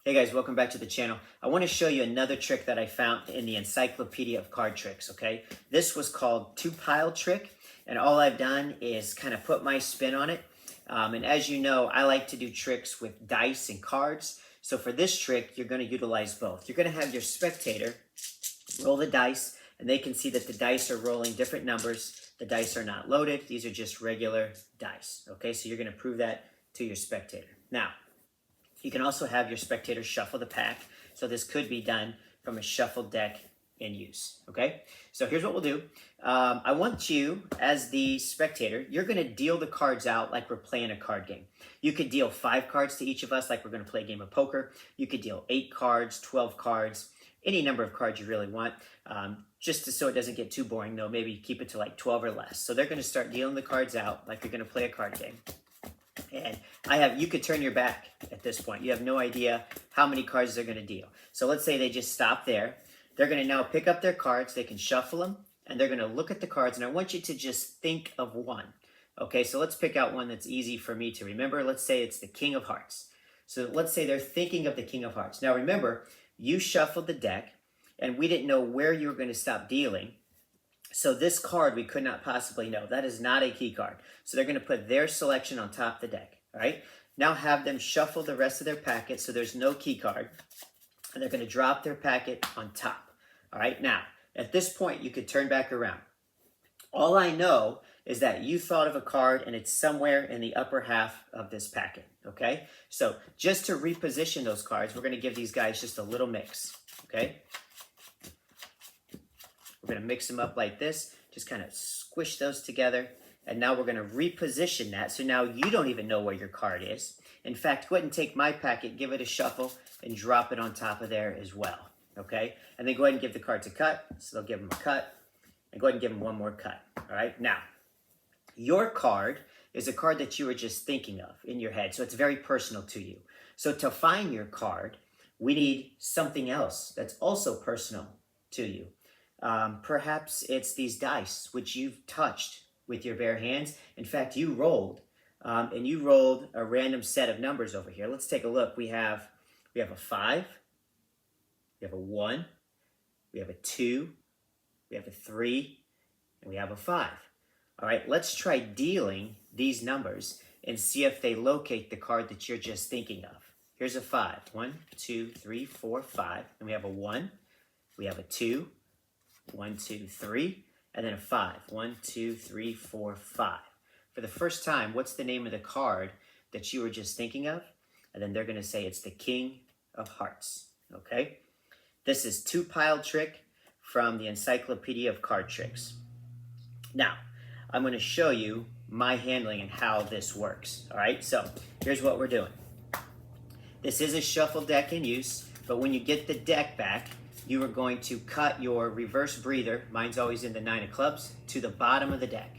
Hey guys, welcome back to the channel. I want to show you another trick that I found in the Encyclopedia of Card Tricks, okay? This was called two-pile trick, and all I've done is kind of put my spin on it. And as you know, I like to do tricks with dice and cards. So for this trick, you're going to utilize both. You're going to have your spectator roll the dice, and they can see that the dice are rolling different numbers. The dice are not loaded. These are just regular dice, okay? So you're going to prove that to your spectator. Now, you can also have your spectator shuffle the pack. So this could be done from a shuffled deck in use, okay? So here's what we'll do. I want you, as the spectator, you're gonna deal the cards out like we're playing a card game. You could deal 5 cards to each of us like we're gonna play a game of poker. You could deal 8 cards, 12 cards, any number of cards you really want. So it doesn't get too boring though, maybe keep it to like 12 or less. So they're gonna start dealing the cards out like you're gonna play a card game. And you could turn your back at this point. You have no idea how many cards they're going to deal. So let's say they just stop there. They're going to now pick up their cards. They can shuffle them, and they're going to look at the cards. And I want you to just think of one. Okay, so let's pick out one that's easy for me to remember. Let's say it's the King of Hearts. So let's say they're thinking of the King of Hearts. Now remember, you shuffled the deck, and we didn't know where you were going to stop dealing. So this card we could not possibly know. That is not a key card. So they're going to put their selection on top of the deck. All right. Now have them shuffle the rest of their packet so there's no key card. And they're going to drop their packet on top. All right. Now, at this point, you could turn back around. All I know is that you thought of a card and it's somewhere in the upper half of this packet. Okay. So just to reposition those cards, we're going to give these guys just a little mix. Okay. We're going to mix them up like this, just kind of squish those together. And now we're going to reposition that. So now you don't even know where your card is. In fact, go ahead and take my packet, give it a shuffle, and drop it on top of there as well. Okay? And then go ahead and give the cards a cut. So they'll give them a cut. And go ahead and give them one more cut. All right? Now, your card is a card that you were just thinking of in your head. So it's very personal to you. So to find your card, we need something else that's also personal to you. Perhaps it's these dice, which you've touched with your bare hands. In fact, you rolled, and you rolled a random set of numbers over here. Let's take a look. We have a 5, we have a 1, we have a 2, we have a 3, and we have a 5. All right, let's try dealing these numbers and see if they locate the card that you're just thinking of. Here's a 5. 1, 2, 3, 4, 5. And we have a 1, we have a 2, 1, 2, 3, and then a 5. 1, 2, 3, 4, 5. For the first time, what's the name of the card that you were just thinking of? And then they're going to say it's the King of Hearts. Okay? This is two-pile trick from the Encyclopedia of Card Tricks. Now, I'm going to show you my handling and how this works. All right? So here's what we're doing. This is a shuffle deck in use, but when you get the deck back, you are going to cut your reverse breather, mine's always in the 9 of clubs, to the bottom of the deck.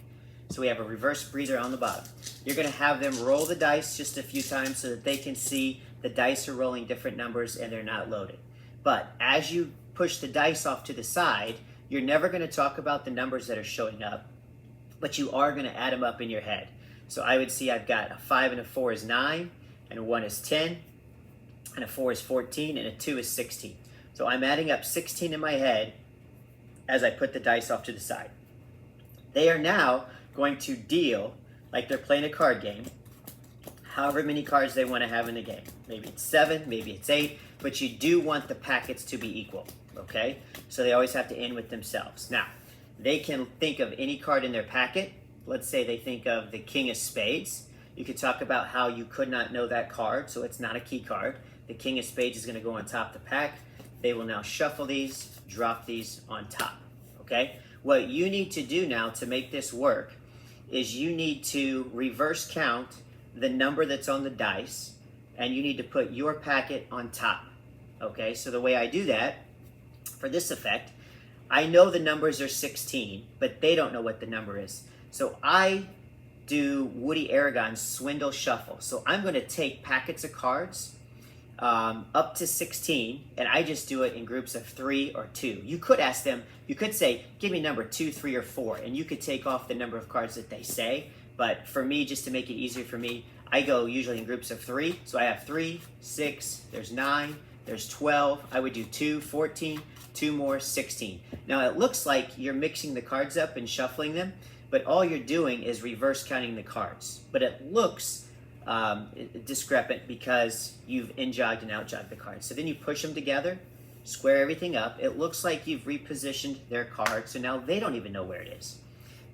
So we have a reverse breather on the bottom. You're going to have them roll the dice just a few times so that they can see the dice are rolling different numbers and they're not loaded. But as you push the dice off to the side, you're never going to talk about the numbers that are showing up, but you are going to add them up in your head. So I would see I've got a 5 and a 4 is 9, and a 1 is 10, and a 4 is 14, and a 2 is 16. So I'm adding up 16 in my head as I put the dice off to the side. They are now going to deal, like they're playing a card game, however many cards they want to have in the game. Maybe it's 7, maybe it's 8, but you do want the packets to be equal, okay? So they always have to end with themselves. Now, they can think of any card in their packet. Let's say they think of the King of Spades. You could talk about how you could not know that card, so it's not a key card. The King of Spades is going to go on top of the pack. They will now shuffle these, drop these on top, okay? What you need to do now to make this work is you need to reverse count the number that's on the dice, and you need to put your packet on top, okay? So the way I do that, for this effect, I know the numbers are 16, but they don't know what the number is. So I do Woody Aragon's Swindle Shuffle. So I'm going to take packets of cards, up to 16, and I just do it in groups of 3 or 2. You could ask them, you could say, give me number 2, 3, or 4, and you could take off the number of cards that they say. But for me, just to make it easier for me, I go usually in groups of 3. So I have 3, 6, there's 9, there's 12. I would do 2, 14, 2 more, 16. Now it looks like you're mixing the cards up and shuffling them, but all you're doing is reverse counting the cards. But it looks discrepant because you've in-jogged and out-jogged the cards. So then you push them together, square everything up. It looks like you've repositioned their card, so now they don't even know where it is.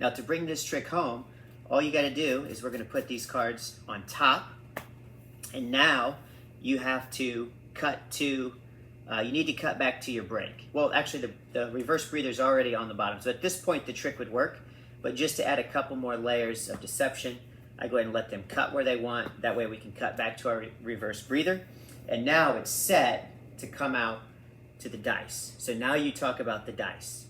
Now to bring this trick home, all you got to do is we're going to put these cards on top, and now you have to cut to, you need to cut back to your break. Well, actually the reverse breather's already on the bottom, so at this point the trick would work, but just to add a couple more layers of deception, I go ahead and let them cut where they want. That way we can cut back to our reverse breather. And now it's set to come out to the dice. So now you talk about the dice.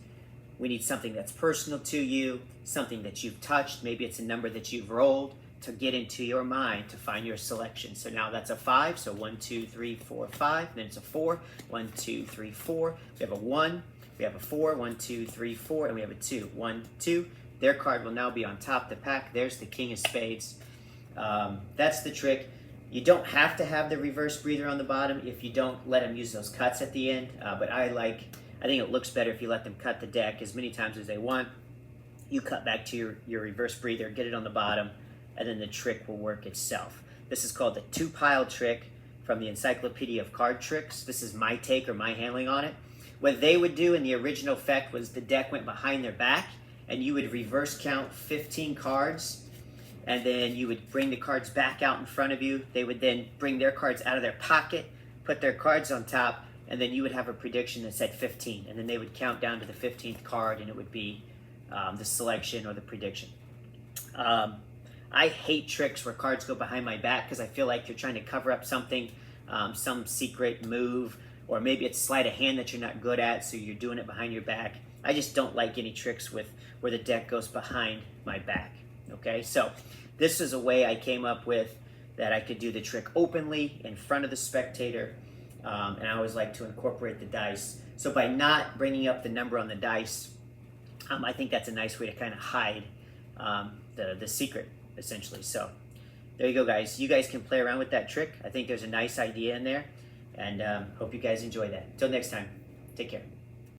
We need something that's personal to you, something that you've touched. Maybe it's a number that you've rolled to get into your mind to find your selection. So now that's a 5. So 1, 2, 3, 4, 5. Then it's a 4. 1, 2, 3, 4. We have a 1. We have a 4. 1, 2, 3, 4. And we have a 2. 1, 2. Their card will now be on top of the pack. There's the King of Spades. That's the trick. You don't have to have the reverse breather on the bottom if you don't let them use those cuts at the end. But I think it looks better if you let them cut the deck as many times as they want. You cut back to your reverse breather, get it on the bottom, and then the trick will work itself. This is called the 2-pile trick from the Encyclopedia of Card Tricks. This is my take or my handling on it. What they would do in the original effect was the deck went behind their back, and you would reverse count 15 cards, and then you would bring the cards back out in front of you. They would then bring their cards out of their pocket, put their cards on top, and then you would have a prediction that said 15, and then they would count down to the 15th card, and it would be the selection or the prediction. I hate tricks where cards go behind my back because I feel like you're trying to cover up something, some secret move, or maybe it's sleight of hand that you're not good at, so you're doing it behind your back. I just don't like any tricks where the deck goes behind my back. Okay, so this is a way I came up with that I could do the trick openly in front of the spectator, and I always like to incorporate the dice. So by not bringing up the number on the dice, I think that's a nice way to kind of hide the secret, essentially. So there you go, guys. You guys can play around with that trick. I think there's a nice idea in there, and hope you guys enjoy that. Until next time, take care.